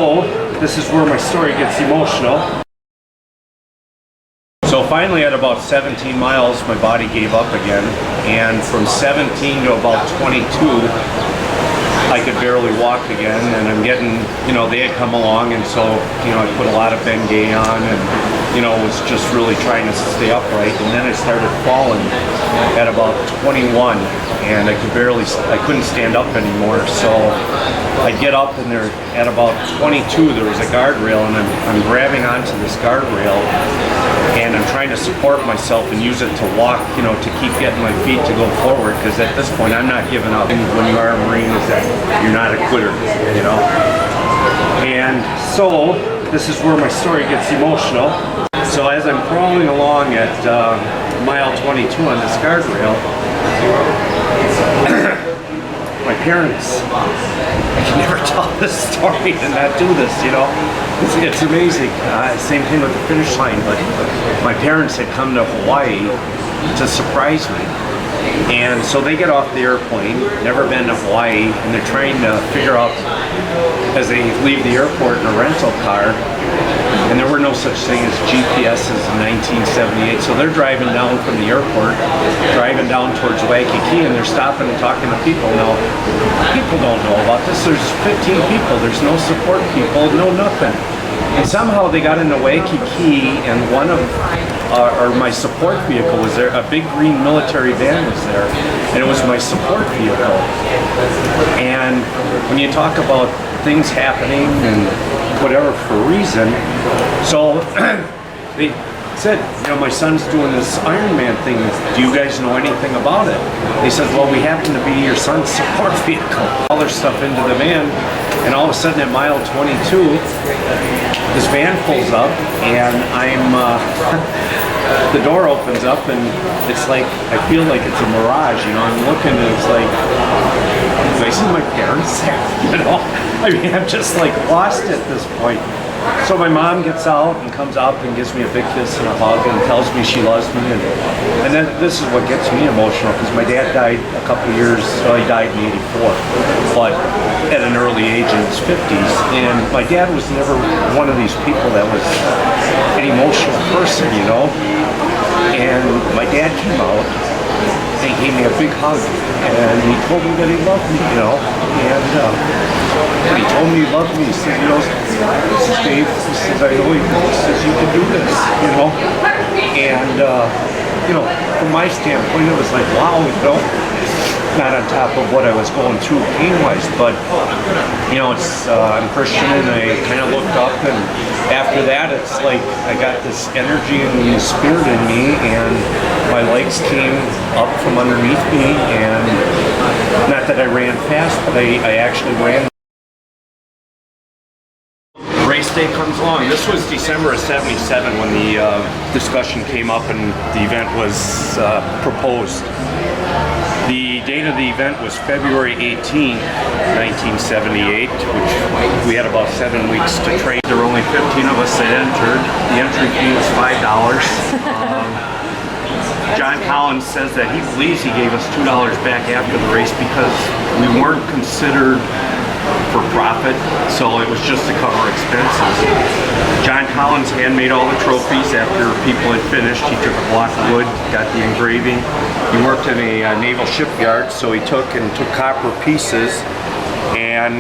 So this is where my story gets emotional. So finally at about 17 miles, my body gave up again. And from 17 to about 22, I could barely walk again. And I'm getting, they had come along, and so, I put a lot of Bengay on and, was just really trying to stay upright. And then I started falling at about 21, and I couldn't stand up anymore. So I get up, and there at about 22, there was a guardrail, and I'm grabbing onto this guardrail, and I'm trying to support myself and use it to walk, to keep getting my feet to go forward, because at this point I'm not giving up. And when you are a Marine, is that you're not a quitter, And so this is where my story gets emotional. So as I'm crawling along at mile 22 on this guardrail, my parents, I can never tell this story and not do this, It's amazing. Same thing with the finish line, but my parents had come to Hawaii to surprise me. And so they get off the airplane, never been to Hawaii, and they're trying to figure out, as they leave the airport in a rental car, and there were no such thing as GPSs in 1978, so they're driving down from the airport, driving down towards Waikiki, and they're stopping and talking to people. Now, people don't know about this. There's 15 people, there's no support people, no nothing. And somehow they got into Waikiki, and one of my support vehicle was there. A big green military van was there, and it was my support vehicle. And when you talk about things happening and whatever for a reason, so they said, my son's doing this Ironman thing. Do you guys know anything about it? They said, well, we happen to be your son's support vehicle. All their stuff into the van, and all of a sudden at mile 22, this van pulls up, and the door opens up, and it's like, I feel like it's a mirage, I'm looking, and it's like, do I see my parents there? I'm just like lost at this point. So my mom gets out and comes up and gives me a big kiss and a hug and tells me she loves me. And then this is what gets me emotional, because my dad died a couple years, he died in '84, but at an early age in his 50s. And my dad was never one of these people that was an emotional person, And my dad came out and he gave me a big hug, and he told me that he loved me, And when he told me he loved me, he said, this is Dave, he says, I know you, he says, you can do this, And, from my standpoint, it was like, wow, not on top of what I was going through pain-wise, but, I'm Christian, and I kind of looked up, and after that, it's like I got this energy and spirit in me, and my legs came up from underneath me, and not that I ran fast, but I actually ran. Race day comes along. This was December of '77 when the discussion came up and the event was proposed. The date of the event was February 18, 1978, which we had about 7 weeks to train. There were only 15 of us that entered. The entry fee was $5. John Collins says that he believes he gave us $2 back after the race because we weren't considered for profit, so it was just to cover expenses. John Collins handmade all the trophies after people had finished. He took a block of wood, got the engraving. He worked in a naval shipyard, so he took copper pieces and